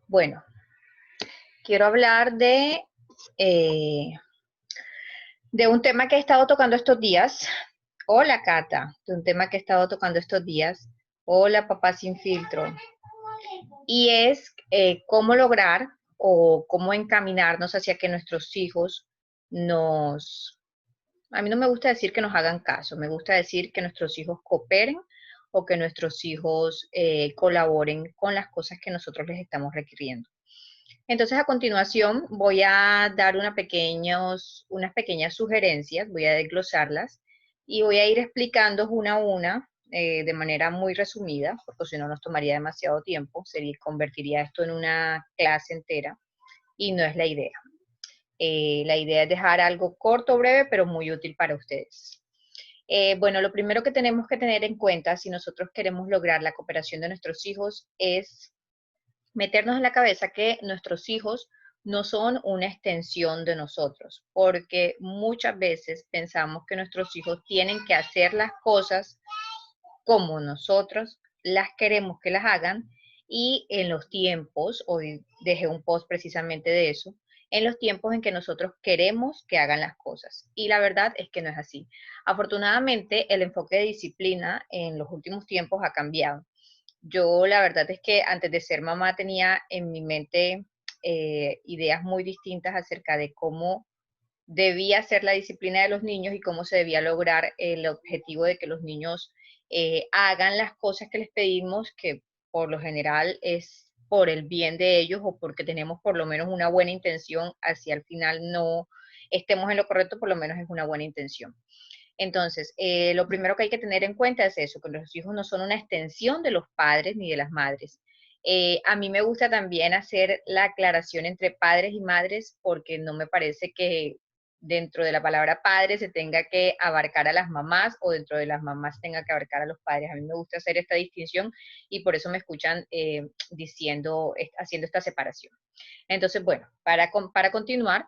Bueno, quiero hablar eh, de un tema que he estado tocando estos días. Hola, Cata, de un tema que he estado tocando estos días. Hola, papá sin filtro. Y es cómo lograr o cómo encaminarnos hacia que nuestros hijos nos... A mí no me gusta decir que nos hagan caso, me gusta decir que nuestros hijos cooperen o que nuestros hijos colaboren con las cosas que nosotros les estamos requiriendo. Entonces, a continuación voy a dar unas pequeñas sugerencias, voy a desglosarlas y voy a ir explicando una a una de manera muy resumida, porque si no nos tomaría demasiado tiempo, convertiría esto en una clase entera y no es la idea. La idea es dejar algo corto, breve, pero muy útil para ustedes. Bueno, lo primero que tenemos que tener en cuenta si nosotros queremos lograr la cooperación de nuestros hijos es meternos en la cabeza que nuestros hijos no son una extensión de nosotros, porque muchas veces pensamos que nuestros hijos tienen que hacer las cosas como nosotros las queremos que las hagan y en los tiempos, hoy dejé un post precisamente de eso, en los tiempos en que nosotros queremos que hagan las cosas. Y la verdad es que no es así. Afortunadamente, el enfoque de disciplina en los últimos tiempos ha cambiado. Yo la verdad es que antes de ser mamá tenía en mi mente ideas muy distintas acerca de cómo debía ser la disciplina de los niños y cómo se debía lograr el objetivo de que los niños hagan las cosas que les pedimos, que por lo general es por el bien de ellos o porque tenemos por lo menos una buena intención, hacia al final no estemos en lo correcto, por lo menos es una buena intención. Entonces, lo primero que hay que tener en cuenta es eso, que los hijos no son una extensión de los padres ni de las madres. A mí me gusta también hacer la aclaración entre padres y madres porque no me parece que dentro de la palabra padre se tenga que abarcar a las mamás o dentro de las mamás tenga que abarcar a los padres. A mí me gusta hacer esta distinción y por eso me escuchan haciendo esta separación. Entonces, bueno, para continuar,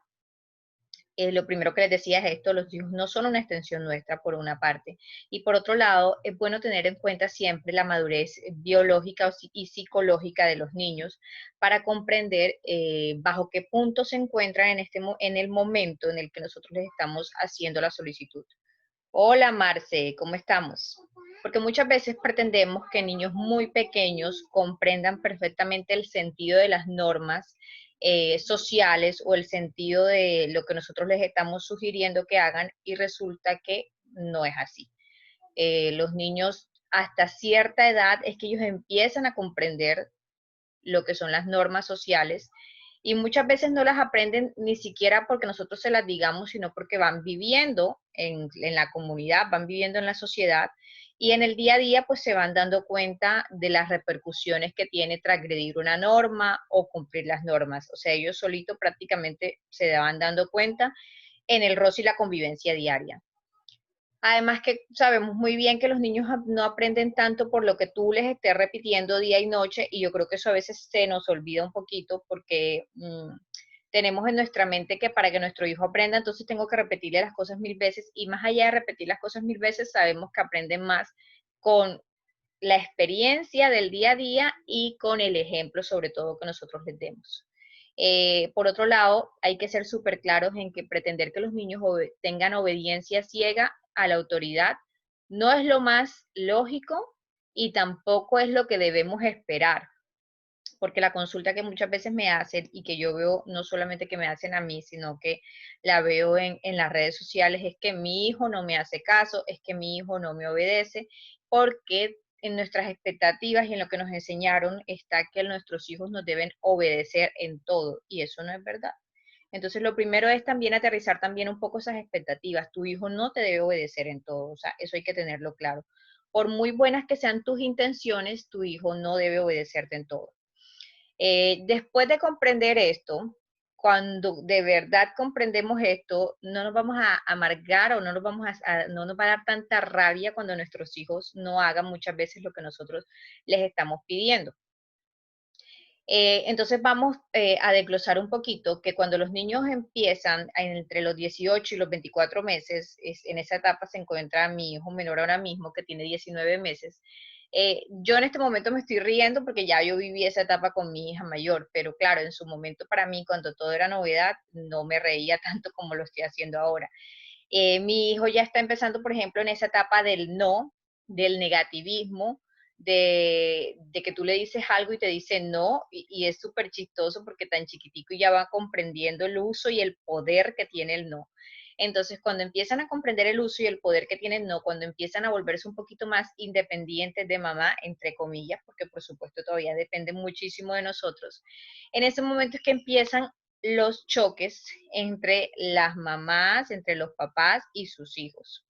lo primero que les decía es esto, los hijos no son una extensión nuestra por una parte. Y por otro lado, es bueno tener en cuenta siempre la madurez biológica y psicológica de los niños para comprender bajo qué punto se encuentran en el momento en el que nosotros les estamos haciendo la solicitud. Hola Marce, ¿cómo estamos? Porque muchas veces pretendemos que niños muy pequeños comprendan perfectamente el sentido de las normas sociales o el sentido de lo que nosotros les estamos sugiriendo que hagan y resulta que no es así. Los niños hasta cierta edad es que ellos empiezan a comprender lo que son las normas sociales y muchas veces no las aprenden ni siquiera porque nosotros se las digamos, sino porque van viviendo en la comunidad, van viviendo en la sociedad y en el día a día pues se van dando cuenta de las repercusiones que tiene transgredir una norma o cumplir las normas. O sea, ellos solitos prácticamente se van dando cuenta en el roce y la convivencia diaria. Además que sabemos muy bien que los niños no aprenden tanto por lo que tú les estés repitiendo día y noche y yo creo que eso a veces se nos olvida un poquito porque tenemos en nuestra mente que para que nuestro hijo aprenda, entonces tengo que repetirle las cosas mil veces y más allá de repetir las cosas mil veces, sabemos que aprenden más con la experiencia del día a día y con el ejemplo sobre todo que nosotros les demos. Por otro lado, hay que ser súper claros en que pretender que los niños tengan obediencia ciega a la autoridad no es lo más lógico y tampoco es lo que debemos esperar, porque la consulta que muchas veces me hacen y que yo veo no solamente que me hacen a mí, sino que la veo en las redes sociales es que mi hijo no me hace caso, es que mi hijo no me obedece, porque en nuestras expectativas y en lo que nos enseñaron está que nuestros hijos nos deben obedecer en todo y eso no es verdad. Entonces, lo primero es también aterrizar también un poco esas expectativas. Tu hijo no te debe obedecer en todo, o sea, eso hay que tenerlo claro. Por muy buenas que sean tus intenciones, tu hijo no debe obedecerte en todo. Después de comprender esto, cuando de verdad comprendemos esto, no nos vamos a amargar o no nos va a dar tanta rabia cuando nuestros hijos no hagan muchas veces lo que nosotros les estamos pidiendo. Entonces vamos a desglosar un poquito que cuando los niños empiezan entre los 18 y los 24 meses, en esa etapa se encuentra mi hijo menor ahora mismo que tiene 19 meses, Yo en este momento me estoy riendo porque ya yo viví esa etapa con mi hija mayor, pero claro, en su momento para mí, cuando todo era novedad, no me reía tanto como lo estoy haciendo ahora. Mi hijo ya está empezando, por ejemplo, en esa etapa del no, del negativismo, de que tú le dices algo y te dice no, y es súper chistoso porque tan chiquitico y ya va comprendiendo el uso y el poder que tiene el no. Entonces, cuando empiezan a comprender el uso y el poder que tiene el no, cuando empiezan a volverse un poquito más independientes de mamá, entre comillas, porque por supuesto todavía depende muchísimo de nosotros, en ese momento es que empiezan los choques entre las mamás, entre los papás y sus hijos.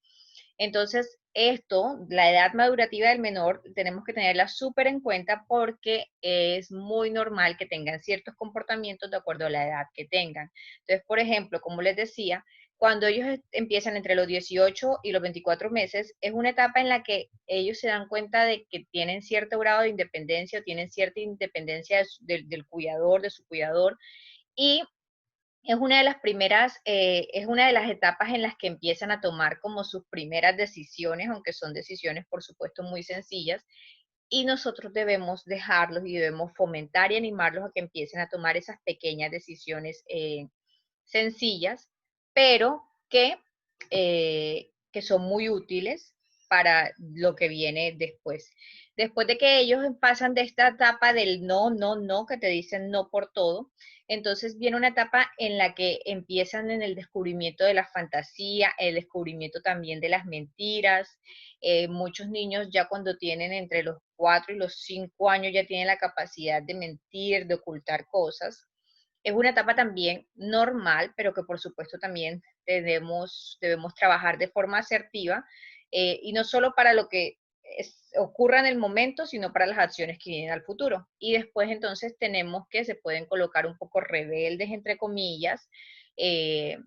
Entonces, esto, la edad madurativa del menor, tenemos que tenerla súper en cuenta porque es muy normal que tengan ciertos comportamientos de acuerdo a la edad que tengan. Entonces, por ejemplo, como les decía, cuando ellos empiezan entre los 18 y los 24 meses, es una etapa en la que ellos se dan cuenta de que tienen cierto grado de independencia o tienen cierta independencia del cuidador, de su cuidador, y es una de las primeras, es una de las etapas en las que empiezan a tomar como sus primeras decisiones, aunque son decisiones, por supuesto, muy sencillas, y nosotros debemos dejarlos y debemos fomentar y animarlos a que empiecen a tomar esas pequeñas decisiones sencillas, pero que son muy útiles para lo que viene después. Después de que ellos pasan de esta etapa del no, no, no, que te dicen no por todo, entonces viene una etapa en la que empiezan en el descubrimiento de la fantasía, el descubrimiento también de las mentiras. Muchos niños ya cuando tienen entre los 4 y los 5 años ya tienen la capacidad de mentir, de ocultar cosas. Es una etapa también normal, pero que por supuesto también debemos trabajar de forma asertiva, y no solo para lo que ocurra en el momento, sino para las acciones que vienen al futuro. Y después entonces tenemos que se pueden colocar un poco rebeldes, entre comillas. eh,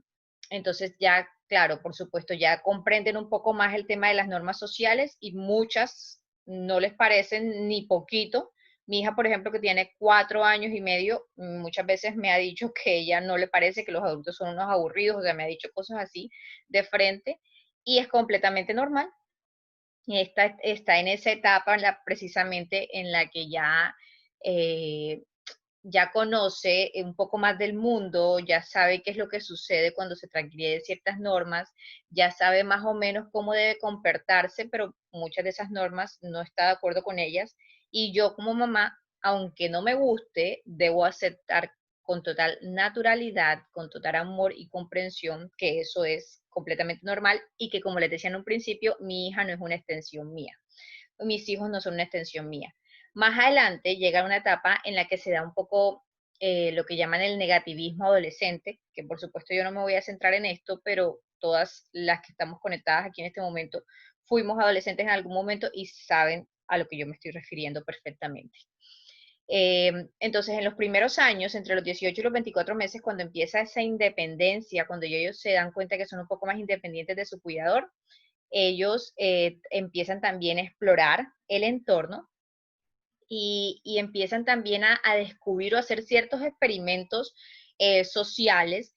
entonces ya, claro, por supuesto, ya comprenden un poco más el tema de las normas sociales y muchas no les parecen ni poquito. Mi hija, por ejemplo, que tiene 4 años y medio, muchas veces me ha dicho que ella no le parece que los adultos son unos aburridos, o sea, me ha dicho cosas así de frente y es completamente normal. Y está en esa etapa precisamente en la que eh, ya conoce un poco más del mundo, ya sabe qué es lo que sucede cuando se transgrede ciertas normas, ya sabe más o menos cómo debe comportarse, pero muchas de esas normas no está de acuerdo con ellas. Y yo como mamá, aunque no me guste, debo aceptar con total naturalidad, con total amor y comprensión que eso es completamente normal y que, como les decía en un principio, mi hija no es una extensión mía. Mis hijos no son una extensión mía. Más adelante llega una etapa en la que se da un poco lo que llaman el negativismo adolescente, que por supuesto yo no me voy a centrar en esto, pero todas las que estamos conectadas aquí en este momento fuimos adolescentes en algún momento y saben a lo que yo me estoy refiriendo perfectamente. Entonces, en los primeros años, entre los 18 y los 24 meses, cuando empieza esa independencia, cuando ellos se dan cuenta que son un poco más independientes de su cuidador, ellos empiezan también a explorar el entorno y empiezan también a descubrir o hacer ciertos experimentos sociales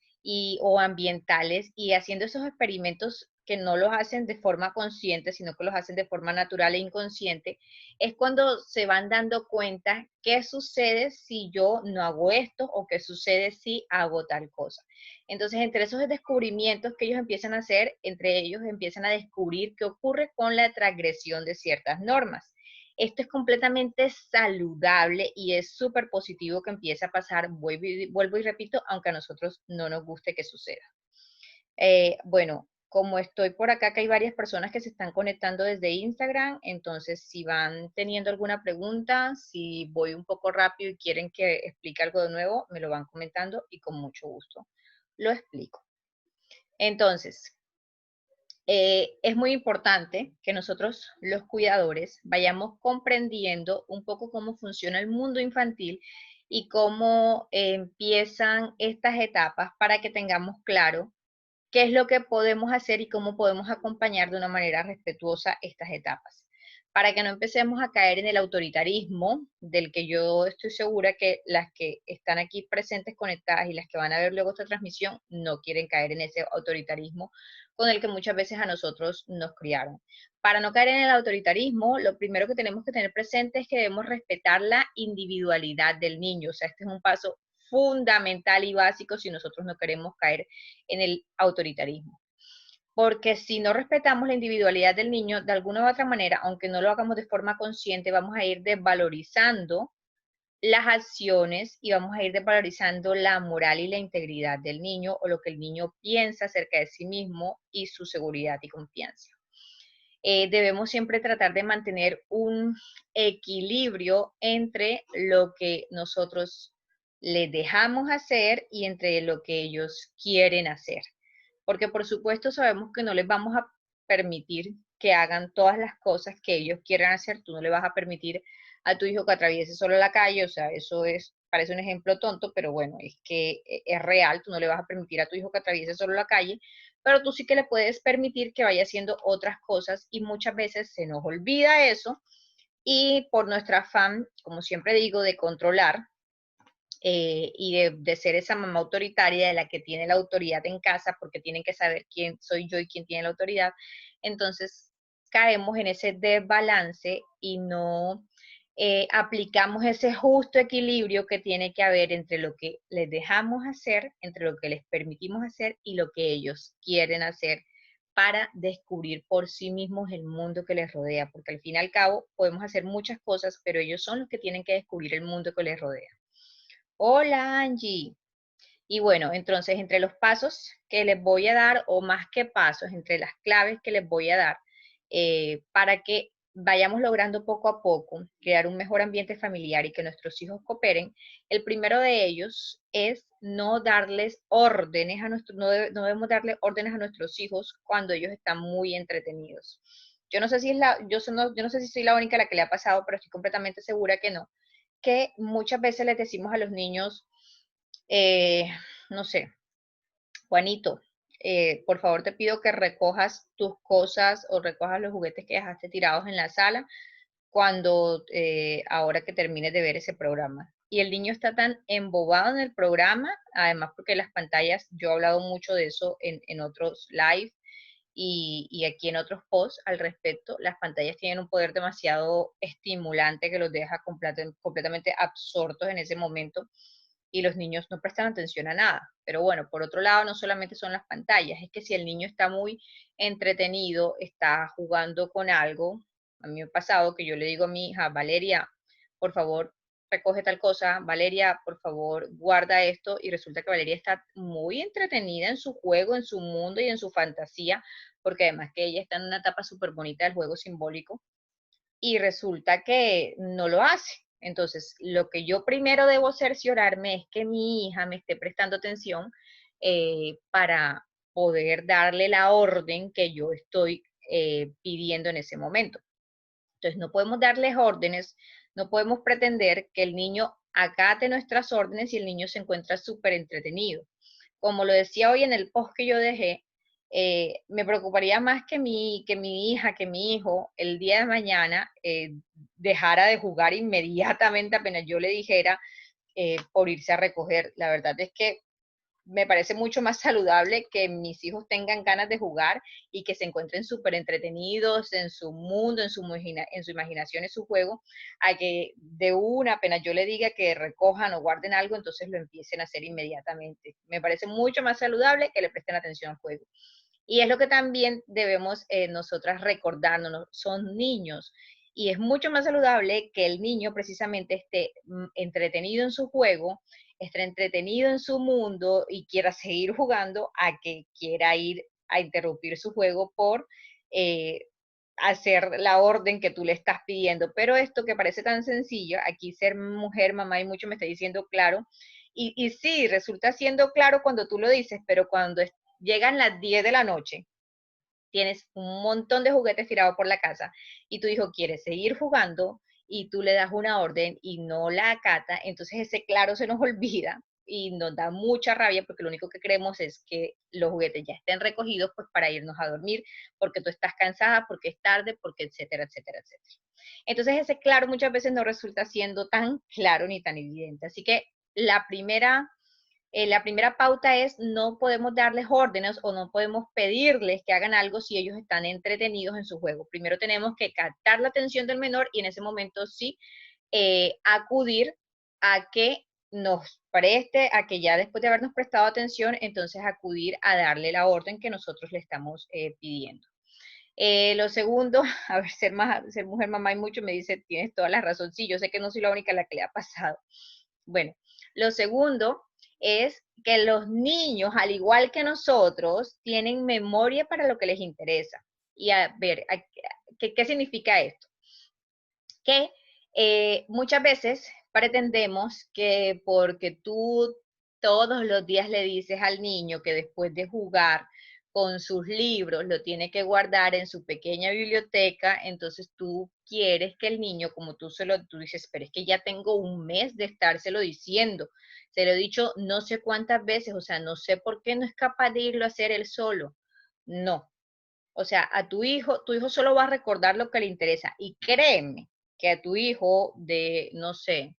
o ambientales, y haciendo esos experimentos que no los hacen de forma consciente, sino que los hacen de forma natural e inconsciente, es cuando se van dando cuenta qué sucede si yo no hago esto o qué sucede si hago tal cosa. Entonces, entre esos descubrimientos que ellos empiezan a hacer, entre ellos empiezan a descubrir qué ocurre con la transgresión de ciertas normas. Esto es completamente saludable y es súper positivo que empiece a pasar, vuelvo y repito, aunque a nosotros no nos guste que suceda. Bueno, como estoy por acá, que hay varias personas que se están conectando desde Instagram, entonces si van teniendo alguna pregunta, si voy un poco rápido y quieren que explique algo de nuevo, me lo van comentando y con mucho gusto lo explico. Entonces, es muy importante que nosotros, los cuidadores, vayamos comprendiendo un poco cómo funciona el mundo infantil y cómo empiezan estas etapas para que tengamos claro qué es lo que podemos hacer y cómo podemos acompañar de una manera respetuosa estas etapas, para que no empecemos a caer en el autoritarismo, del que yo estoy segura que las que están aquí presentes conectadas y las que van a ver luego esta transmisión no quieren caer en ese autoritarismo con el que muchas veces a nosotros nos criaron. para no caer en el autoritarismo, lo primero que tenemos que tener presente es que debemos respetar la individualidad del niño. O sea, este es un paso fundamental y básico si nosotros no queremos caer en el autoritarismo. Porque si no respetamos la individualidad del niño, de alguna u otra manera, aunque no lo hagamos de forma consciente, vamos a ir desvalorizando las acciones y vamos a ir desvalorizando la moral y la integridad del niño o lo que el niño piensa acerca de sí mismo y su seguridad y confianza. Debemos siempre tratar de mantener un equilibrio entre lo que nosotros les dejamos hacer y entre lo que ellos quieren hacer. Porque por supuesto sabemos que no les vamos a permitir que hagan todas las cosas que ellos quieran hacer. Tú no le vas a permitir a tu hijo que atraviese solo la calle, o sea, eso es, parece un ejemplo tonto, pero bueno, es que es real, tú no le vas a permitir a tu hijo que atraviese solo la calle, pero tú sí que le puedes permitir que vaya haciendo otras cosas y muchas veces se nos olvida eso y por nuestro afán, como siempre digo, de controlar, y de ser esa mamá autoritaria de la que tiene la autoridad en casa, porque tienen que saber quién soy yo y quién tiene la autoridad, entonces caemos en ese desbalance y no aplicamos ese justo equilibrio que tiene que haber entre lo que les dejamos hacer, entre lo que les permitimos hacer y lo que ellos quieren hacer para descubrir por sí mismos el mundo que les rodea, porque al fin y al cabo podemos hacer muchas cosas, pero ellos son los que tienen que descubrir el mundo que les rodea. Hola Angie. Y bueno, entonces entre los pasos que les voy a dar, o más que pasos, entre las claves que les voy a dar, para que vayamos logrando poco a poco crear un mejor ambiente familiar y que nuestros hijos cooperen, el primero de ellos es no darles órdenes a no debemos darle órdenes a nuestros hijos cuando ellos están muy entretenidos. Yo no sé si es yo no sé si soy la única a la que le ha pasado, pero estoy completamente segura que no, que muchas veces les decimos a los niños, eh, no sé, Juanito, por favor te pido que recojas tus cosas o recojas los juguetes que dejaste tirados en la sala cuando ahora que termines de ver ese programa. Y el niño está tan embobado en el programa, además porque las pantallas, yo he hablado mucho de eso en otros live y aquí en otros posts al respecto, las pantallas tienen un poder demasiado estimulante que los deja completamente absortos en ese momento y los niños no prestan atención a nada. Pero bueno, por otro lado, no solamente son las pantallas, es que si el niño está muy entretenido, está jugando con algo, a mí me ha pasado que yo le digo a mi hija, Valeria, por favor, recoge tal cosa, Valeria, por favor, guarda esto, y resulta que Valeria está muy entretenida en su juego, en su mundo y en su fantasía, porque además que ella está en una etapa súper bonita del juego simbólico, y resulta que no lo hace. Entonces, lo que yo primero debo cerciorarme es que mi hija me esté prestando atención para poder darle la orden que yo estoy pidiendo en ese momento. Entonces, no podemos darles órdenes, no podemos pretender que el niño acate nuestras órdenes y el niño se encuentra súper entretenido. Como lo decía hoy en el post que yo dejé, me preocuparía más que mi hija, que mi hijo, el día de mañana dejara de jugar inmediatamente apenas yo le dijera por irse a recoger. La verdad es que me parece mucho más saludable que mis hijos tengan ganas de jugar y que se encuentren súper entretenidos en su mundo, en su imaginación, en su juego, a que de una, apenas yo le diga que recojan o guarden algo, entonces lo empiecen a hacer inmediatamente. Me parece mucho más saludable que le presten atención al juego. Y es lo que también debemos nosotras recordarnos, son niños. Y es mucho más saludable que el niño precisamente esté entretenido en su juego, esté entretenido en su mundo y quiera seguir jugando a que quiera ir a interrumpir su juego por hacer la orden que tú le estás pidiendo. Pero esto que parece tan sencillo, aquí ser mujer, mamá y mucho me está diciendo claro. Y sí, resulta siendo claro cuando tú lo dices, pero cuando llegan las 10 de la noche, tienes un montón de juguetes tirados por la casa y tu hijo quiere seguir jugando y tú le das una orden y no la acata, entonces ese claro se nos olvida y nos da mucha rabia porque lo único que queremos es que los juguetes ya estén recogidos pues para irnos a dormir, porque tú estás cansada, porque es tarde, porque etcétera, etcétera, etcétera. Entonces ese claro muchas veces no resulta siendo tan claro ni tan evidente. Así que la primera La primera pauta es no podemos darles órdenes o no podemos pedirles que hagan algo si ellos están entretenidos en su juego. Primero tenemos que captar la atención del menor y en ese momento sí acudir a que nos preste, a que ya después de habernos prestado atención, entonces acudir a darle la orden que nosotros le estamos pidiendo. Lo segundo, a ver, ser mujer mamá y mucho me dice, tienes toda la razón. Sí, yo sé que no soy la única a la que le ha pasado. Bueno, lo segundo es que los niños, al igual que nosotros, tienen memoria para lo que les interesa. Y a ver, ¿qué significa esto? Que muchas veces pretendemos que porque tú todos los días le dices al niño que después de jugar con sus libros lo tiene que guardar en su pequeña biblioteca, entonces tú quieres que el niño, como tú dices, pero es que ya tengo un mes de estárselo diciendo, se lo he dicho no sé cuántas veces, o sea, no sé por qué no es capaz de irlo a hacer él solo. No, o sea, a tu hijo solo va a recordar lo que le interesa. Y créeme que a tu hijo de, no sé,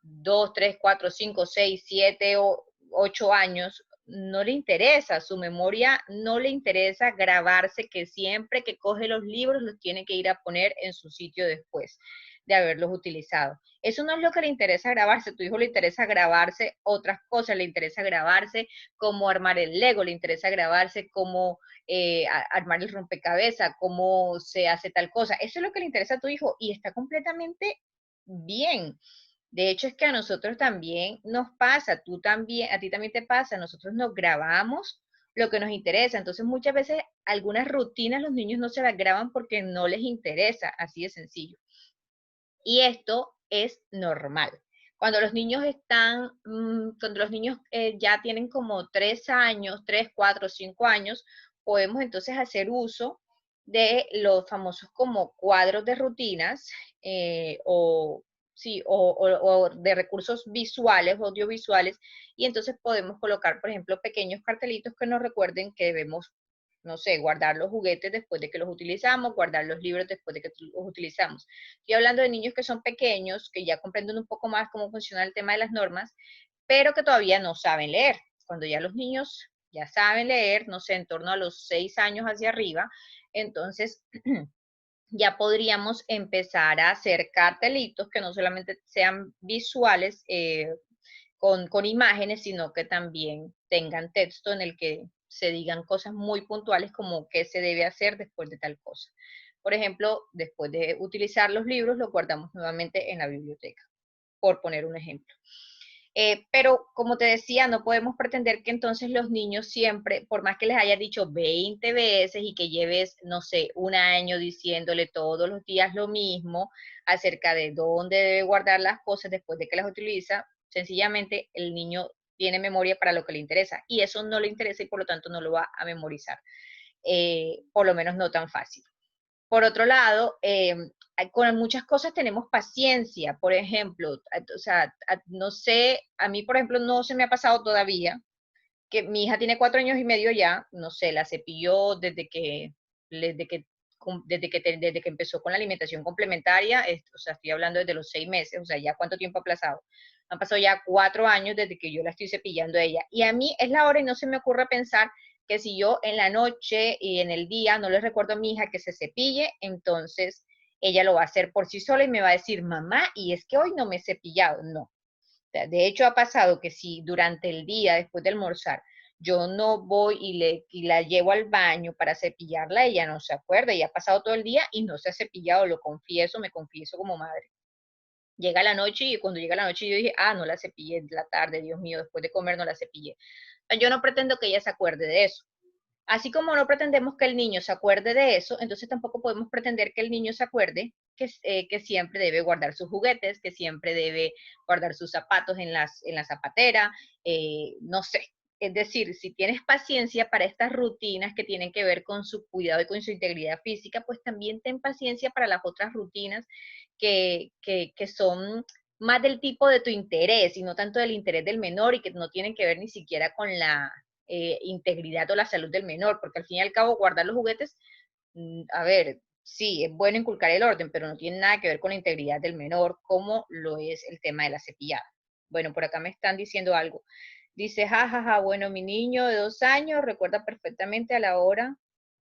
2, 3, 4, 5, 6, 7 o 8 años, no le interesa, su memoria no le interesa grabarse que siempre que coge los libros los tiene que ir a poner en su sitio después de haberlos utilizado. Eso no es lo que le interesa grabarse, a tu hijo le interesa grabarse otras cosas, le interesa grabarse cómo armar el Lego, le interesa grabarse cómo armar el rompecabezas, cómo se hace tal cosa. Eso es lo que le interesa a tu hijo y está completamente bien. De hecho, es que a nosotros también nos pasa, tú también, a ti también te pasa, nosotros nos grabamos lo que nos interesa. Entonces, muchas veces algunas rutinas los niños no se las graban porque no les interesa, así de sencillo. Y esto es normal. Cuando los niños cuando los niños ya tienen como 3 años, 3, 4, 5 años, podemos entonces hacer uso de los famosos como cuadros de rutinas o, sí, o de recursos visuales, audiovisuales, y entonces podemos colocar, por ejemplo, pequeños cartelitos que nos recuerden que debemos, no sé, guardar los juguetes después de que los utilizamos, guardar los libros después de que los utilizamos. Estoy hablando de niños que son pequeños, que ya comprenden un poco más cómo funciona el tema de las normas, pero que todavía no saben leer. Cuando ya los niños ya saben leer, no sé, en torno a los 6 años hacia arriba, entonces ya podríamos empezar a hacer cartelitos que no solamente sean visuales, con imágenes, sino que también tengan texto en el que se digan cosas muy puntuales como qué se debe hacer después de tal cosa. Por ejemplo, después de utilizar los libros, los guardamos nuevamente en la biblioteca, por poner un ejemplo. Pero como te decía, no podemos pretender que entonces los niños siempre, por más que les haya dicho 20 veces y que lleves, no sé, un año diciéndole todos los días lo mismo acerca de dónde debe guardar las cosas después de que las utiliza, sencillamente el niño tiene memoria para lo que le interesa y eso no le interesa y por lo tanto no lo va a memorizar, por lo menos no tan fácil. Por otro lado, con muchas cosas tenemos paciencia, por ejemplo, o sea, no sé, a mí, por ejemplo, no se me ha pasado todavía, que mi hija tiene 4 años y medio ya, no sé, la cepilló desde que, desde que empezó con la alimentación complementaria, o sea, estoy hablando desde los 6 meses, o sea, ya cuánto tiempo ha pasado. Han pasado ya 4 años desde que yo la estoy cepillando a ella. Y a mí es la hora y no se me ocurre pensar que si yo en la noche y en el día no le recuerdo a mi hija que se cepille, entonces ella lo va a hacer por sí sola y me va a decir, mamá, y es que hoy no me he cepillado. No, de hecho, ha pasado que si durante el día, después de almorzar, yo no voy y la llevo al baño para cepillarla, ella no se acuerda, y ha pasado todo el día y no se ha cepillado, lo confieso, me confieso como madre. Llega la noche y cuando llega la noche yo dije, no la cepillé en la tarde, Dios mío, después de comer no la cepillé. Yo no pretendo que ella se acuerde de eso. Así como no pretendemos que el niño se acuerde de eso, entonces tampoco podemos pretender que el niño se acuerde que siempre debe guardar sus juguetes, que siempre debe guardar sus zapatos en la zapatera, no sé. Es decir, si tienes paciencia para estas rutinas que tienen que ver con su cuidado y con su integridad física, pues también ten paciencia para las otras rutinas que son más del tipo de tu interés y no tanto del interés del menor y que no tienen que ver ni siquiera con la integridad o la salud del menor, porque al fin y al cabo guardar los juguetes, a ver, sí, es bueno inculcar el orden, pero no tiene nada que ver con la integridad del menor, como lo es el tema de la cepillada. Bueno, por acá me están diciendo algo. Dice, jajaja, bueno, mi niño de 2 años recuerda perfectamente a la hora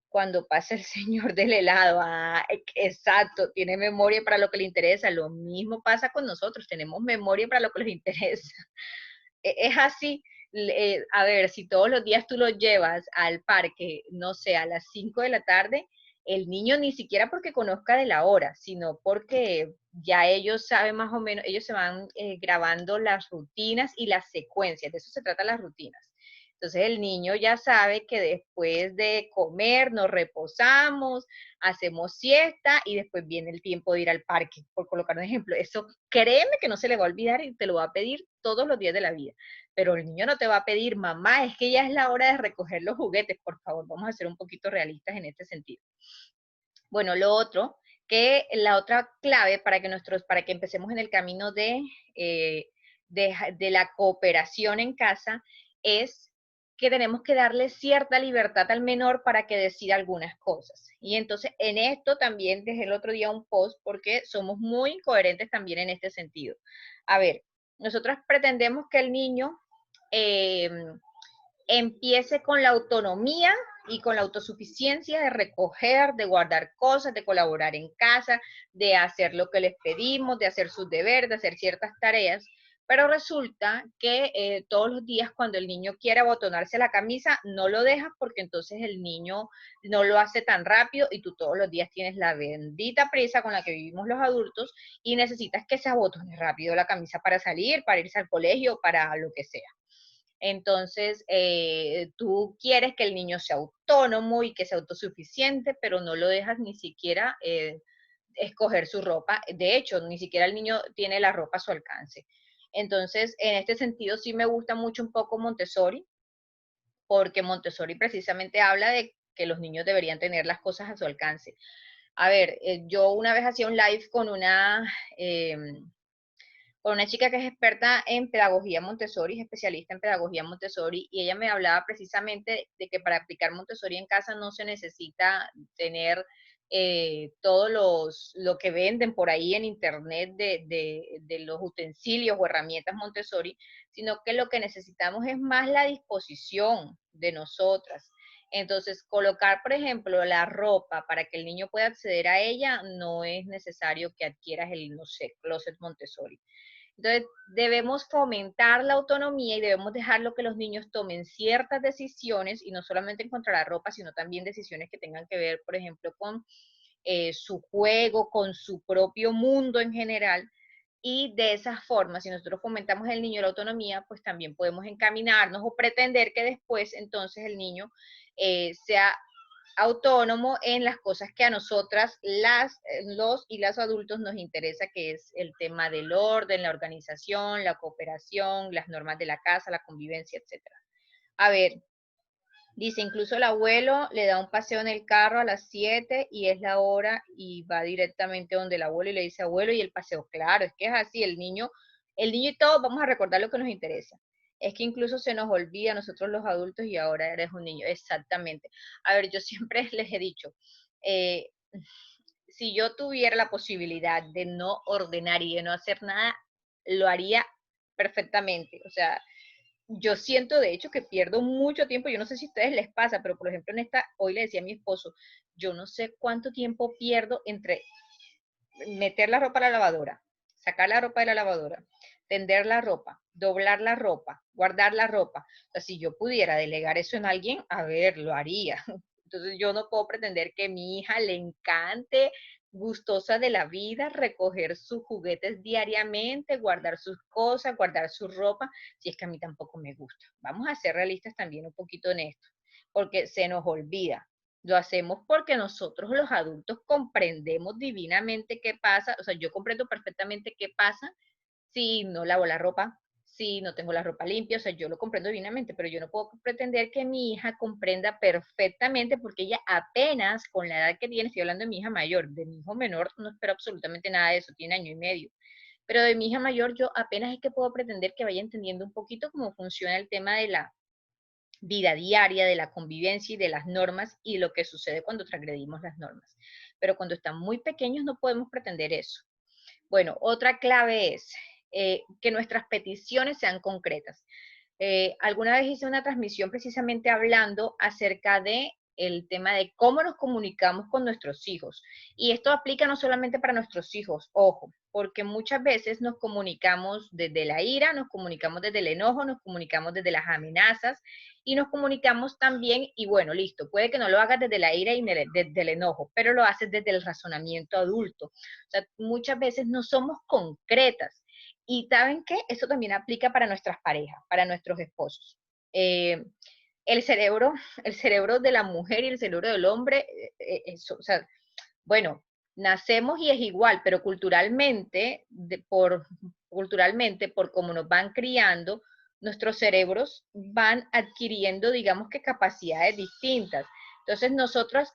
cuando pasa el señor del helado. Ah, exacto, tiene memoria para lo que le interesa. Lo mismo pasa con nosotros, tenemos memoria para lo que les interesa. Es así. A ver, si todos los días tú lo llevas al parque, no sé, a las 5 de la tarde, el niño ni siquiera porque conozca de la hora, sino porque ya ellos saben más o menos, ellos se van grabando las rutinas y las secuencias, de eso se trata las rutinas. Entonces el niño ya sabe que después de comer nos reposamos, hacemos siesta y después viene el tiempo de ir al parque, por colocar un ejemplo. Eso créeme que no se le va a olvidar y te lo va a pedir todos los días de la vida. Pero el niño no te va a pedir, mamá, es que ya es la hora de recoger los juguetes, por favor, vamos a ser un poquito realistas en este sentido. Bueno, lo otro, que la otra clave para que empecemos en el camino eh, de la cooperación en casa es que tenemos que darle cierta libertad al menor para que decida algunas cosas. Y entonces en esto también dejé el otro día un post porque somos muy incoherentes también en este sentido. A ver, nosotros pretendemos que el niño eh, empiece con la autonomía y con la autosuficiencia de recoger, de guardar cosas, de colaborar en casa, de hacer lo que les pedimos, de hacer sus deberes, de hacer ciertas tareas. Pero resulta que todos los días cuando el niño quiere abotonarse la camisa, no lo dejas porque entonces el niño no lo hace tan rápido y tú todos los días tienes la bendita prisa con la que vivimos los adultos y necesitas que se abotone rápido la camisa para salir, para irse al colegio, para lo que sea. Entonces, tú quieres que el niño sea autónomo y que sea autosuficiente, pero no lo dejas ni siquiera escoger su ropa. De hecho, ni siquiera el niño tiene la ropa a su alcance. Entonces, en este sentido, sí me gusta mucho un poco Montessori, porque Montessori precisamente habla de que los niños deberían tener las cosas a su alcance. A ver, yo una vez hacía un live con una chica que es experta en pedagogía Montessori, es especialista en pedagogía Montessori, y ella me hablaba precisamente de que para aplicar Montessori en casa no se necesita tener lo que venden por ahí en internet de los utensilios o herramientas Montessori, sino que lo que necesitamos es más la disposición de nosotras. Entonces, colocar, por ejemplo, la ropa para que el niño pueda acceder a ella, no es necesario que adquieras el, no sé, closet Montessori. Entonces, debemos fomentar la autonomía y debemos dejarlo que los niños tomen ciertas decisiones y no solamente en contra la ropa, sino también decisiones que tengan que ver, por ejemplo, con su juego, con su propio mundo en general. Y de esa forma, si nosotros fomentamos en el niño la autonomía, pues también podemos encaminarnos o pretender que después entonces el niño sea autónomo en las cosas que a nosotras, los y las adultos nos interesa, que es el tema del orden, la organización, la cooperación, las normas de la casa, la convivencia, etcétera. A ver, dice, incluso el abuelo le da un paseo en el carro a las 7 y es la hora y va directamente donde el abuelo y le dice, abuelo, y el paseo, claro, es que es así, el niño y todos vamos a recordar lo que nos interesa. Es que incluso se nos olvida a nosotros los adultos y ahora eres un niño, exactamente. A ver, yo siempre les he dicho, eh, si yo tuviera la posibilidad de no ordenar y de no hacer nada, lo haría perfectamente. O sea, yo siento de hecho que pierdo mucho tiempo, yo no sé si a ustedes les pasa, pero por ejemplo hoy le decía a mi esposo, yo no sé cuánto tiempo pierdo entre meter la ropa a la lavadora, sacar la ropa de la lavadora, tender la ropa, doblar la ropa, guardar la ropa. O sea, si yo pudiera delegar eso en alguien, a ver, lo haría. Entonces yo no puedo pretender que a mi hija le encante, gustosa de la vida, recoger sus juguetes diariamente, guardar sus cosas, guardar su ropa, si es que a mí tampoco me gusta. Vamos a ser realistas también un poquito en esto, porque se nos olvida. Lo hacemos porque nosotros los adultos comprendemos divinamente qué pasa, o sea, yo comprendo perfectamente qué pasa si no lavo la ropa, si no tengo la ropa limpia, o sea, yo lo comprendo divinamente, pero yo no puedo pretender que mi hija comprenda perfectamente porque ella apenas con la edad que tiene, estoy hablando de mi hija mayor, de mi hijo menor no espero absolutamente nada de eso, tiene 1 año y medio, pero de mi hija mayor yo apenas es que puedo pretender que vaya entendiendo un poquito cómo funciona el tema de la vida diaria, de la convivencia y de las normas y lo que sucede cuando transgredimos las normas. Pero cuando están muy pequeños no podemos pretender eso. Bueno, otra clave es que nuestras peticiones sean concretas. Alguna vez hice una transmisión precisamente hablando acerca de el tema de cómo nos comunicamos con nuestros hijos. Y esto aplica no solamente para nuestros hijos, ojo, porque muchas veces nos comunicamos desde la ira, nos comunicamos desde el enojo, nos comunicamos desde las amenazas y nos comunicamos también, y bueno, listo, puede que no lo hagas desde la ira y desde el enojo, pero lo haces desde el razonamiento adulto. O sea, muchas veces no somos concretas. Y ¿saben qué? Eso también aplica para nuestras parejas, para nuestros esposos. Eh, el cerebro, el cerebro de la mujer y el cerebro del hombre, o sea, bueno, nacemos y es igual, pero culturalmente, por cómo nos van criando, nuestros cerebros van adquiriendo, digamos que capacidades distintas. Entonces,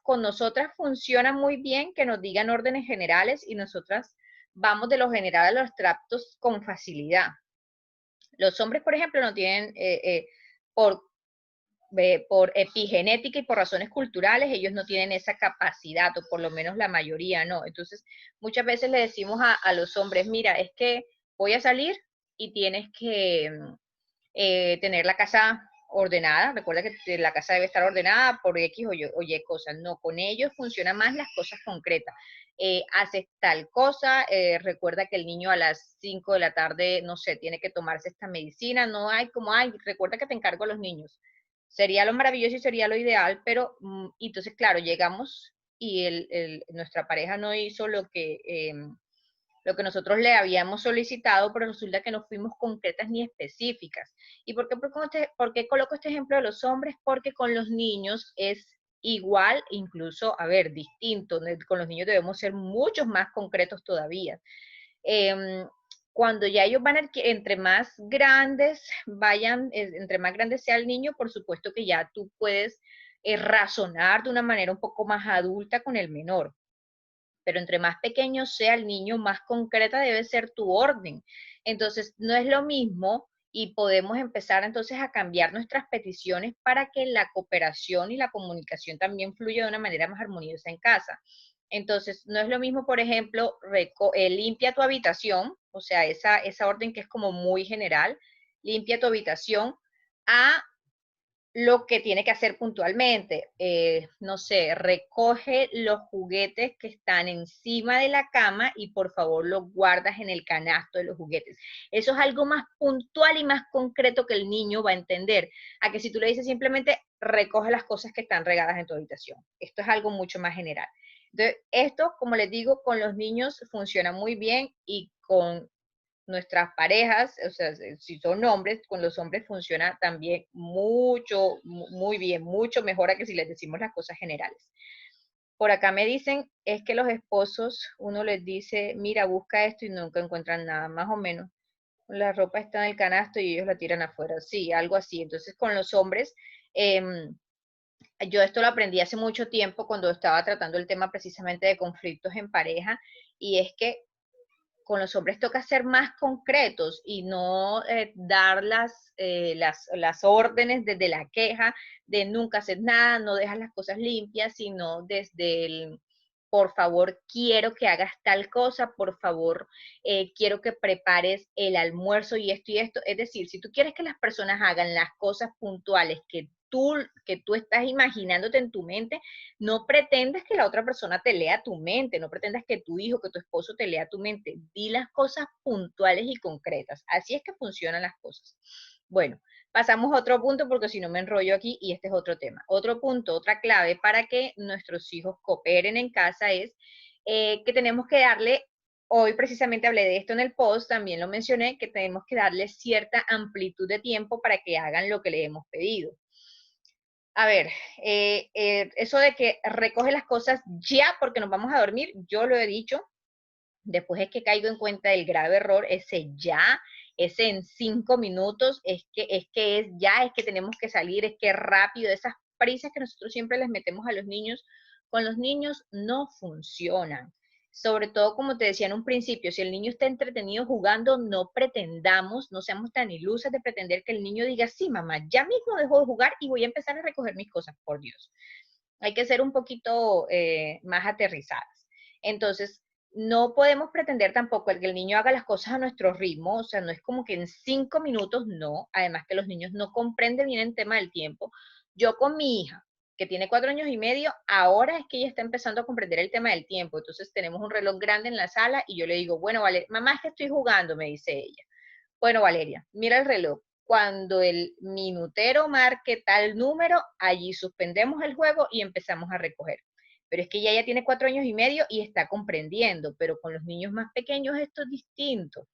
con nosotras funciona muy bien que nos digan órdenes generales y nosotras vamos de lo general a los abstractos con facilidad. Los hombres, por ejemplo, no tienen, por por epigenética y por razones culturales, ellos no tienen esa capacidad, o por lo menos la mayoría no. Entonces, muchas veces le decimos a los hombres, mira, es que voy a salir y tienes que tener la casa ordenada. Recuerda que la casa debe estar ordenada por X o Y cosas. No, con ellos funcionan más las cosas concretas. Haces tal cosa, recuerda que el niño a las 5 de la tarde, no sé, tiene que tomarse esta medicina. No hay como, ay, recuerda que te encargo a los niños. Sería lo maravilloso y sería lo ideal, pero entonces, claro, llegamos y nuestra pareja no hizo lo que nosotros le habíamos solicitado, pero resulta que no fuimos concretas ni específicas. ¿Y por qué coloco este ejemplo de los hombres? Porque con los niños es igual, incluso, a ver, distinto. Con los niños debemos ser muchos más concretos todavía. Cuando ya ellos entre más grandes entre más grande sea el niño, por supuesto que ya tú puedes razonar de una manera un poco más adulta con el menor, pero entre más pequeño sea el niño, más concreta debe ser tu orden. Entonces, no es lo mismo y podemos empezar entonces a cambiar nuestras peticiones para que la cooperación y la comunicación también fluya de una manera más armoniosa en casa. Entonces, no es lo mismo, por ejemplo, limpia tu habitación, o sea, esa orden que es como muy general, limpia tu habitación, a lo que tiene que hacer puntualmente. No sé, recoge los juguetes que están encima de la cama y por favor los guardas en el canasto de los juguetes. Eso es algo más puntual y más concreto que el niño va a entender. A que si tú le dices simplemente recoge las cosas que están regadas en tu habitación. Esto es algo mucho más general. Entonces, esto, como les digo, con los niños funciona muy bien y con nuestras parejas, o sea, si son hombres, con los hombres funciona también mucho, muy bien, mucho mejor a que si les decimos las cosas generales. Por acá me dicen, es que los esposos, uno les dice, mira, busca esto y nunca encuentran nada, más o menos. La ropa está en el canasto y ellos la tiran afuera, sí, algo así. Entonces, con los hombres, yo esto lo aprendí hace mucho tiempo cuando estaba tratando el tema precisamente de conflictos en pareja, y es que con los hombres toca ser más concretos y no dar las órdenes desde la queja de nunca hacer nada, no dejas las cosas limpias, sino desde el, por favor, quiero que hagas tal cosa, por favor, quiero que prepares el almuerzo y esto y esto. Es decir, si tú quieres que las personas hagan las cosas puntuales que tú estás imaginándote en tu mente, no pretendas que la otra persona te lea tu mente, no pretendas que tu hijo, que tu esposo te lea tu mente. Di las cosas puntuales y concretas. Así es que funcionan las cosas. Bueno, pasamos a otro punto porque si no me enrollo aquí y este es otro tema. Otro punto, otra clave para que nuestros hijos cooperen en casa es que tenemos que darle, hoy precisamente hablé de esto en el post, también lo mencioné, que tenemos que darle cierta amplitud de tiempo para que hagan lo que le hemos pedido. A ver, eso de que recoge las cosas ya porque nos vamos a dormir, yo lo he dicho, después es que caigo en cuenta del grave error, ese ya, ese en 5 minutos, es que es ya, es que tenemos que salir, es que rápido, esas prisas que nosotros siempre les metemos a los niños, con los niños no funcionan. Sobre todo, como te decía en un principio, si el niño está entretenido jugando, no pretendamos, no seamos tan ilusas de pretender que el niño diga, sí, mamá, ya mismo dejo de jugar y voy a empezar a recoger mis cosas, por Dios. Hay que ser un poquito más aterrizadas. Entonces, no podemos pretender tampoco el que el niño haga las cosas a nuestro ritmo, o sea, no es como que en 5 minutos, no, además que los niños no comprenden bien el tema del tiempo. Yo con mi hija, que tiene 4 años y medio, ahora es que ella está empezando a comprender el tema del tiempo, entonces tenemos un reloj grande en la sala y yo le digo, bueno, Valeria, mamá, es que estoy jugando, me dice ella. Bueno, Valeria, mira el reloj. Cuando el minutero marque tal número, allí suspendemos el juego y empezamos a recoger. Pero es que ella ya tiene 4 años y medio y está comprendiendo, pero con los niños más pequeños esto es distinto.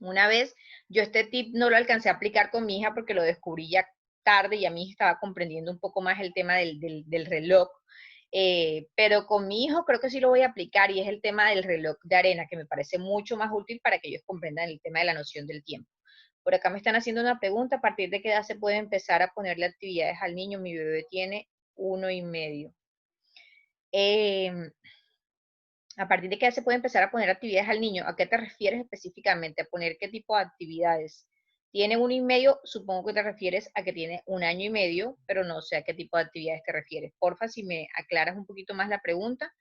Una vez yo este tip no lo alcancé a aplicar con mi hija porque lo descubrí ya tarde y a mí estaba comprendiendo un poco más el tema del reloj. Pero con mi hijo creo que sí lo voy a aplicar y es el tema del reloj de arena, que me parece mucho más útil para que ellos comprendan el tema de la noción del tiempo. Por acá me están haciendo una pregunta, ¿a partir de qué edad se puede empezar a ponerle actividades al niño? Mi bebé tiene 1 y medio. Eh, ¿A partir de qué edad se puede empezar a poner actividades al niño? ¿A qué te refieres específicamente? ¿A poner qué tipo de actividades? Tiene 1 y medio, supongo que te refieres a que tiene 1 año y medio, pero no sé a qué tipo de actividades te refieres. Porfa, si me aclaras un poquito más la pregunta,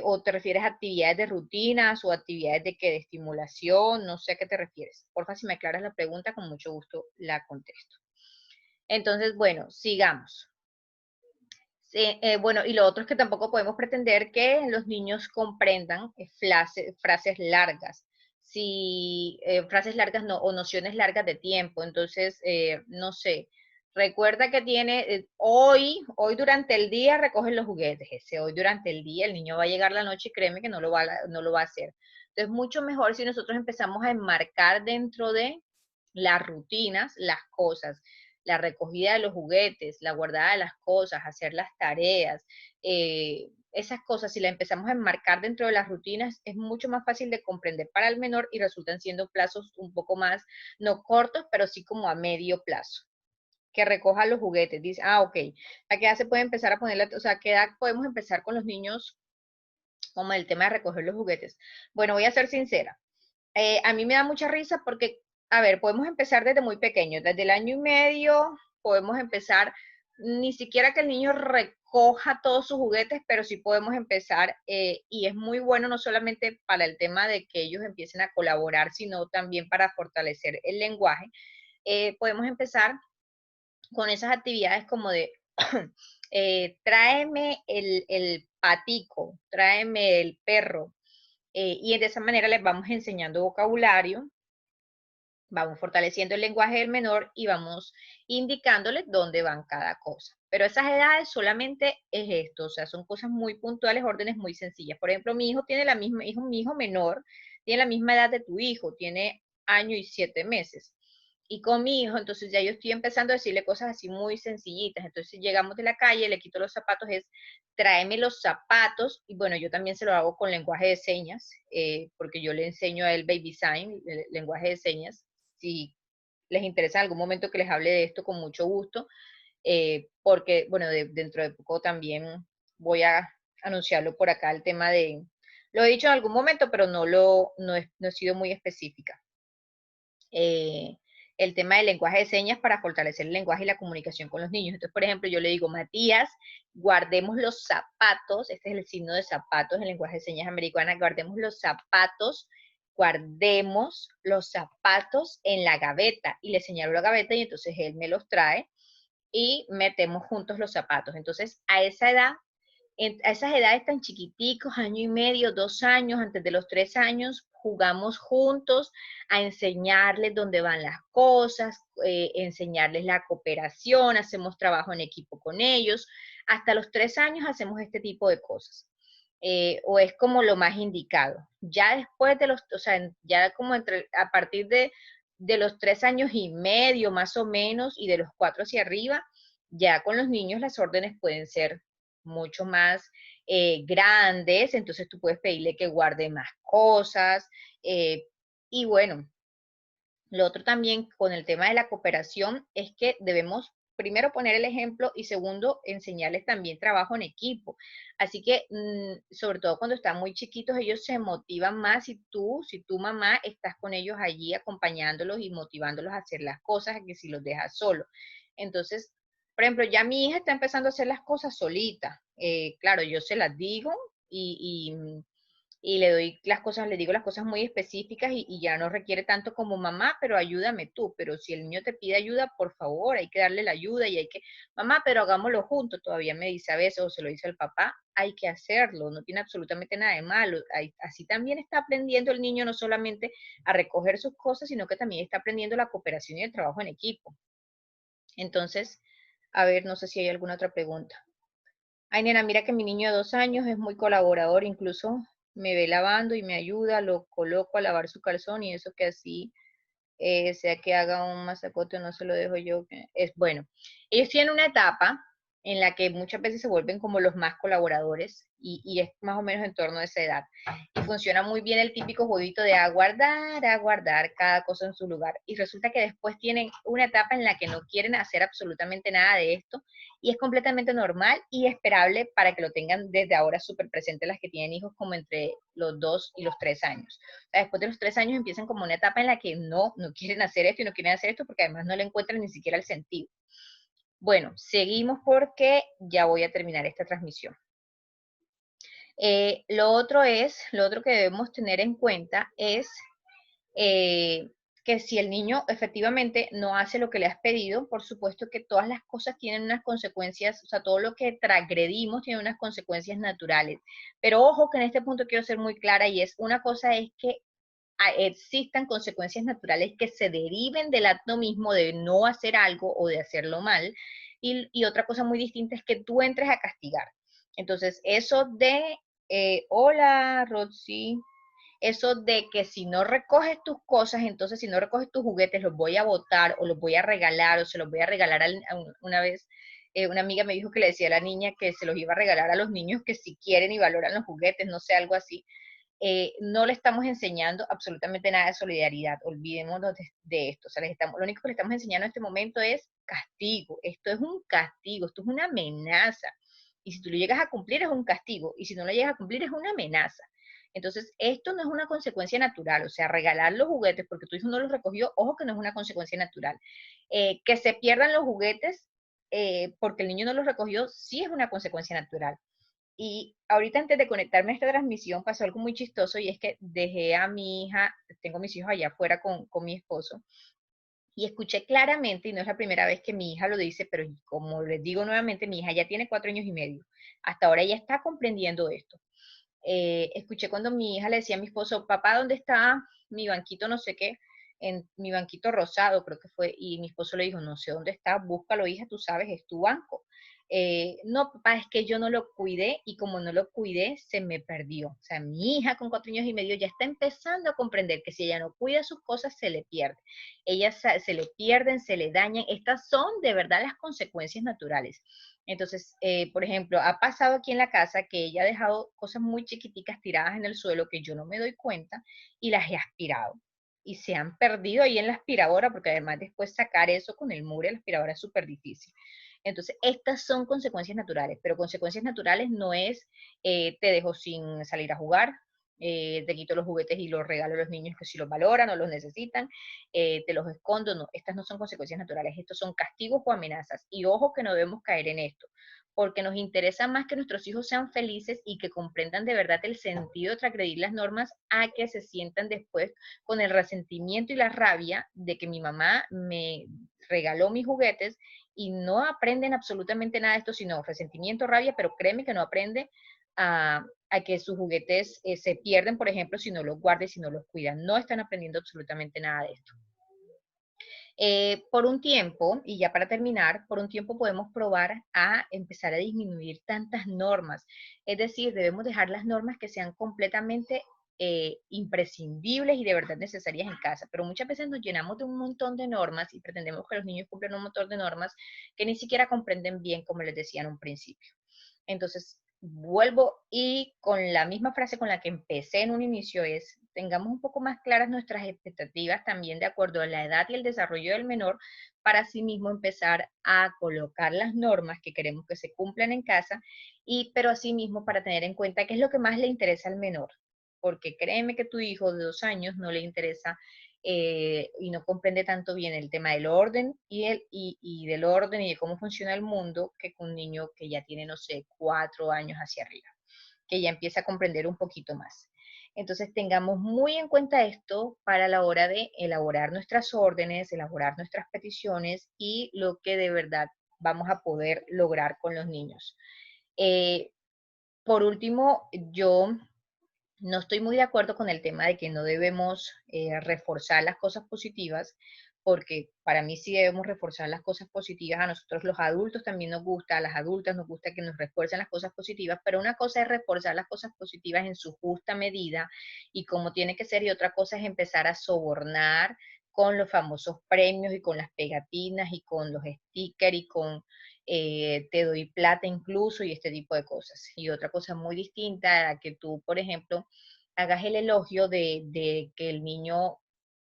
o te refieres a actividades de rutinas o actividades de qué, de estimulación, no sé a qué te refieres. Porfa, si me aclaras la pregunta, con mucho gusto la contesto. Entonces, bueno, sigamos. Sí, bueno, y lo otro es que tampoco podemos pretender que los niños comprendan frases largas. Si frases largas no, o nociones largas de tiempo. Entonces, no sé, recuerda que tiene hoy durante el día recogen los juguetes. Ese hoy durante el día, el niño va a llegar la noche y créeme que no lo va a hacer. Entonces, mucho mejor si nosotros empezamos a enmarcar dentro de las rutinas las cosas, la recogida de los juguetes, la guardada de las cosas, hacer las tareas, esas cosas, si las empezamos a enmarcar dentro de las rutinas, es mucho más fácil de comprender para el menor y resultan siendo plazos un poco más, no cortos, pero sí como a medio plazo. Que recoja los juguetes, dice, ok, ¿a qué edad se puede empezar a ponerla, o sea, a qué edad podemos empezar con los niños como el tema de recoger los juguetes? Bueno, voy a ser sincera, a mí me da mucha risa porque, a ver, podemos empezar desde muy pequeño, desde el 1 año y medio podemos empezar, ni siquiera que el niño recoja todos sus juguetes, pero sí podemos empezar, y es muy bueno no solamente para el tema de que ellos empiecen a colaborar, sino también para fortalecer el lenguaje. Podemos empezar con esas actividades como de, tráeme el patico, tráeme el perro, y de esa manera les vamos enseñando vocabulario, vamos fortaleciendo el lenguaje del menor y vamos indicándoles dónde van cada cosa. Pero esas edades solamente es esto, o sea, son cosas muy puntuales, órdenes muy sencillas. Por ejemplo, mi hijo tiene la misma, mi hijo menor tiene la misma edad de tu hijo, tiene 1 año y 7 meses. Y con mi hijo, entonces ya yo estoy empezando a decirle cosas así muy sencillitas. Entonces, si llegamos de la calle, le quito los zapatos, es tráeme los zapatos. Y bueno, yo también se lo hago con lenguaje de señas, porque yo le enseño a él baby sign, lenguaje de señas. Si les interesa en algún momento que les hable de esto, con mucho gusto, porque, bueno, dentro de poco también voy a anunciarlo por acá, el tema de, lo he dicho en algún momento, pero no he sido muy específica. Eh, el tema del lenguaje de señas para fortalecer el lenguaje y la comunicación con los niños. Entonces, por ejemplo, yo le digo, Matías, guardemos los zapatos, este es el signo de zapatos, el lenguaje de señas americana, guardemos los zapatos en la gaveta, y le señalo la gaveta y entonces él me los trae y metemos juntos los zapatos. Entonces, a esa edad, a esas edades tan chiquiticos, 1 año y medio, 2 años, antes de los 3 años, jugamos juntos a enseñarles dónde van las cosas, enseñarles la cooperación, hacemos trabajo en equipo con ellos. Hasta los 3 años hacemos este tipo de cosas. O es como lo más indicado. Ya después de los, o sea, ya como a partir de los 3 años y medio más o menos y de los 4 hacia arriba, ya con los niños las órdenes pueden ser mucho más grandes, entonces tú puedes pedirle que guarde más cosas. Y bueno, lo otro también con el tema de la cooperación es que debemos primero poner el ejemplo y segundo enseñarles también trabajo en equipo. Así que sobre todo cuando están muy chiquitos ellos se motivan más si tú mamá estás con ellos allí acompañándolos y motivándolos a hacer las cosas que si los dejas solos. Entonces, por ejemplo, ya mi hija está empezando a hacer las cosas solita. Claro, yo se las digo y y le doy las cosas, le digo las cosas muy específicas y ya no requiere tanto como mamá, pero ayúdame tú. Pero si el niño te pide ayuda, por favor, hay que darle la ayuda y hay que, mamá, pero hagámoslo juntos. Todavía me dice a veces o se lo dice el papá, hay que hacerlo, no tiene absolutamente nada de malo. Así también está aprendiendo el niño no solamente a recoger sus cosas, sino que también está aprendiendo la cooperación y el trabajo en equipo. Entonces, a ver, no sé si hay alguna otra pregunta. Ay, nena, mira que mi niño de 2 años es muy colaborador, incluso me ve lavando y me ayuda, lo coloco a lavar su calzón y eso que así, sea que haga un masacote, no se lo dejo yo. Es bueno. Ellos tienen una etapa en la que muchas veces se vuelven como los más colaboradores y es más o menos en torno a esa edad. Y funciona muy bien el típico jueguito de aguardar cada cosa en su lugar. Y resulta que después tienen una etapa en la que no quieren hacer absolutamente nada de esto y es completamente normal y esperable para que lo tengan desde ahora súper presente las que tienen hijos como entre los 2 y los 3 años. O sea, después de los 3 años empiezan como una etapa en la que no quieren hacer esto y no quieren hacer esto porque además no le encuentran ni siquiera el sentido. Bueno, seguimos porque ya voy a terminar esta transmisión. Lo otro que debemos tener en cuenta es que si el niño efectivamente no hace lo que le has pedido, por supuesto que todas las cosas tienen unas consecuencias, o sea, todo lo que transgredimos tiene unas consecuencias naturales. Pero ojo que en este punto quiero ser muy clara y es, una cosa es que existan consecuencias naturales que se deriven del acto mismo de no hacer algo o de hacerlo mal, y otra cosa muy distinta es que tú entres a castigar. Entonces, eso de, hola, Roxy, eso de que si no recoges tus cosas, entonces si no recoges tus juguetes, los voy a botar o los voy a regalar o se los voy a regalar una vez. Una amiga me dijo que le decía a la niña que se los iba a regalar a los niños que si quieren y valoran los juguetes, no sé, algo así. No le estamos enseñando absolutamente nada de solidaridad, olvidémonos de esto. O sea, lo único que le estamos enseñando en este momento es castigo. Esto es un castigo, esto es una amenaza. Y si tú lo llegas a cumplir es un castigo, y si no lo llegas a cumplir es una amenaza. Entonces, esto no es una consecuencia natural, o sea, regalar los juguetes porque tu hijo no los recogió, ojo que no es una consecuencia natural. Que se pierdan los juguetes porque el niño no los recogió, sí es una consecuencia natural. Y ahorita antes de conectarme a esta transmisión pasó algo muy chistoso y es que dejé a mi hija, tengo mis hijos allá afuera con mi esposo, y escuché claramente, y no es la primera vez que mi hija lo dice, pero como les digo nuevamente, mi hija ya tiene 4 años y medio. Hasta ahora ella está comprendiendo esto. Escuché cuando mi hija le decía a mi esposo, papá, ¿dónde está mi banquito no sé qué? En mi banquito rosado, creo que fue, y mi esposo le dijo, no sé dónde está, búscalo, hija, tú sabes, es tu banco. No, papá, es que yo no lo cuidé y como no lo cuidé, se me perdió. O sea, mi hija con 4 años y medio ya está empezando a comprender que si ella no cuida sus cosas, se le pierde. Ellas se le pierden, se le dañan. Estas son de verdad las consecuencias naturales. Entonces, por ejemplo, ha pasado aquí en la casa que ella ha dejado cosas muy chiquiticas tiradas en el suelo que yo no me doy cuenta y las he aspirado. Y se han perdido ahí en la aspiradora, porque además después sacar eso con el muro de la aspiradora es súper difícil. Entonces, estas son consecuencias naturales, pero consecuencias naturales no es te dejo sin salir a jugar, te quito los juguetes y los regalo a los niños que si los valoran o los necesitan, te los escondo, no, estas no son consecuencias naturales, estos son castigos o amenazas. Y ojo que no debemos caer en esto, porque nos interesa más que nuestros hijos sean felices y que comprendan de verdad el sentido de transgredir las normas a que se sientan después con el resentimiento y la rabia de que mi mamá me regaló mis juguetes y no aprenden absolutamente nada de esto, sino resentimiento, rabia, pero créeme que no aprende a que sus juguetes se pierden, por ejemplo, si no los guardan, si no los cuidan. No están aprendiendo absolutamente nada de esto. Por un tiempo, y ya para terminar, por un tiempo podemos probar a empezar a disminuir tantas normas. Es decir, debemos dejar las normas que sean completamente imprescindibles y de verdad necesarias en casa. Pero muchas veces nos llenamos de un montón de normas y pretendemos que los niños cumplan un montón de normas que ni siquiera comprenden bien, como les decía en un principio. Entonces, vuelvo y con la misma frase con la que empecé en un inicio es, tengamos un poco más claras nuestras expectativas también de acuerdo a la edad y el desarrollo del menor, para así mismo empezar a colocar las normas que queremos que se cumplan en casa, pero asimismo para tener en cuenta qué es lo que más le interesa al menor, porque créeme que tu hijo de 2 años no le interesa y no comprende tanto bien el tema del orden y del orden y de cómo funciona el mundo que con un niño que ya tiene, no sé, 4 años hacia arriba, que ya empieza a comprender un poquito más. Entonces tengamos muy en cuenta esto para la hora de elaborar nuestras órdenes, elaborar nuestras peticiones y lo que de verdad vamos a poder lograr con los niños. Eh, por último, yo no estoy muy de acuerdo con el tema de que no debemos reforzar las cosas positivas, porque para mí sí debemos reforzar las cosas positivas. A nosotros los adultos también nos gusta, a las adultas nos gusta que nos refuercen las cosas positivas, pero una cosa es reforzar las cosas positivas en su justa medida y como tiene que ser, y otra cosa es empezar a sobornar con los famosos premios y con las pegatinas y con los stickers y con te doy plata incluso y este tipo de cosas. Y otra cosa muy distinta a que tú, por ejemplo, hagas el elogio de que el niño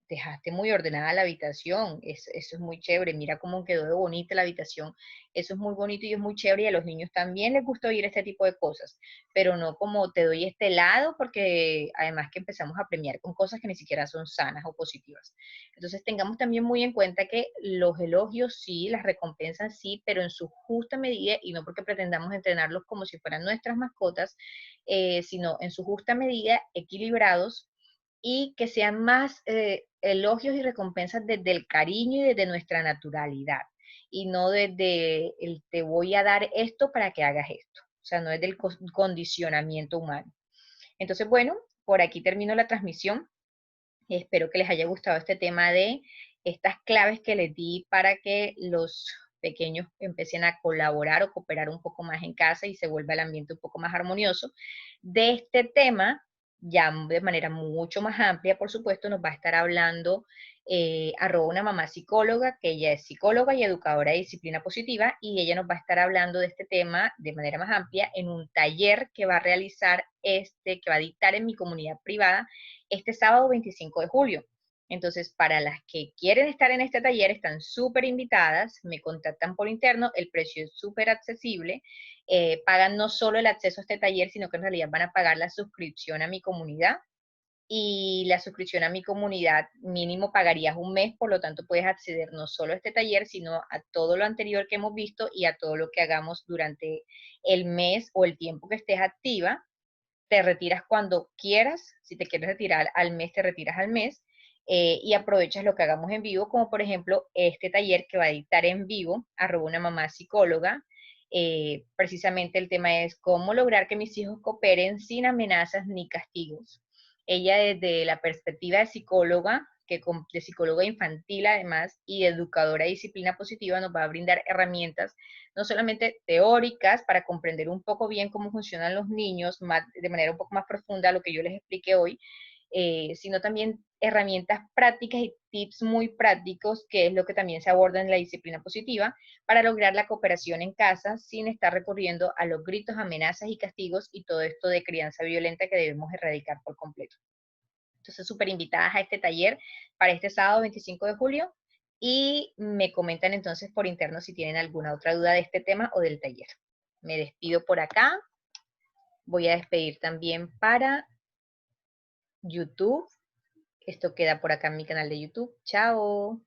dejaste muy ordenada la habitación, eso es muy chévere, mira cómo quedó de bonita la habitación, eso es muy bonito y es muy chévere y a los niños también les gusta oír este tipo de cosas, pero no como te doy este lado porque además que empezamos a premiar con cosas que ni siquiera son sanas o positivas. Entonces tengamos también muy en cuenta que los elogios sí, las recompensas sí, pero en su justa medida y no porque pretendamos entrenarlos como si fueran nuestras mascotas, sino en su justa medida, equilibrados y que sean más elogios y recompensas desde el cariño y desde nuestra naturalidad y no desde el te voy a dar esto para que hagas esto. O sea, no es del condicionamiento humano. Entonces, bueno, por aquí termino la transmisión. Espero que les haya gustado este tema de estas claves que les di para que los pequeños empiecen a colaborar o cooperar un poco más en casa y se vuelva el ambiente un poco más armonioso. De este tema, ya de manera mucho más amplia, por supuesto, nos va a estar hablando una mamá psicóloga, que ella es psicóloga y educadora de disciplina positiva, y ella nos va a estar hablando de este tema de manera más amplia en un taller que va a realizar que va a dictar en mi comunidad privada este sábado 25 de julio. Entonces, para las que quieren estar en este taller, están súper invitadas, me contactan por interno, el precio es súper accesible, pagan no solo el acceso a este taller, sino que en realidad van a pagar la suscripción a mi comunidad, y la suscripción a mi comunidad mínimo pagarías un mes, por lo tanto puedes acceder no solo a este taller, sino a todo lo anterior que hemos visto y a todo lo que hagamos durante el mes o el tiempo que estés activa. Te retiras cuando quieras, si te quieres retirar al mes, te retiras al mes y aprovechas lo que hagamos en vivo, como por ejemplo este taller que va a dictar en vivo, una mamá psicóloga. Precisamente el tema es cómo lograr que mis hijos cooperen sin amenazas ni castigos. Ella desde la perspectiva de psicóloga, de psicóloga infantil además y de educadora de disciplina positiva, nos va a brindar herramientas no solamente teóricas para comprender un poco bien cómo funcionan los niños de manera un poco más profunda lo que yo les expliqué hoy, sino también herramientas prácticas y tips muy prácticos, que es lo que también se aborda en la disciplina positiva, para lograr la cooperación en casa sin estar recurriendo a los gritos, amenazas y castigos y todo esto de crianza violenta que debemos erradicar por completo. Entonces, súper invitadas a este taller para este sábado 25 de julio y me comentan entonces por interno si tienen alguna otra duda de este tema o del taller. Me despido por acá. Voy a despedir también para YouTube. Esto queda por acá en mi canal de YouTube. Chao.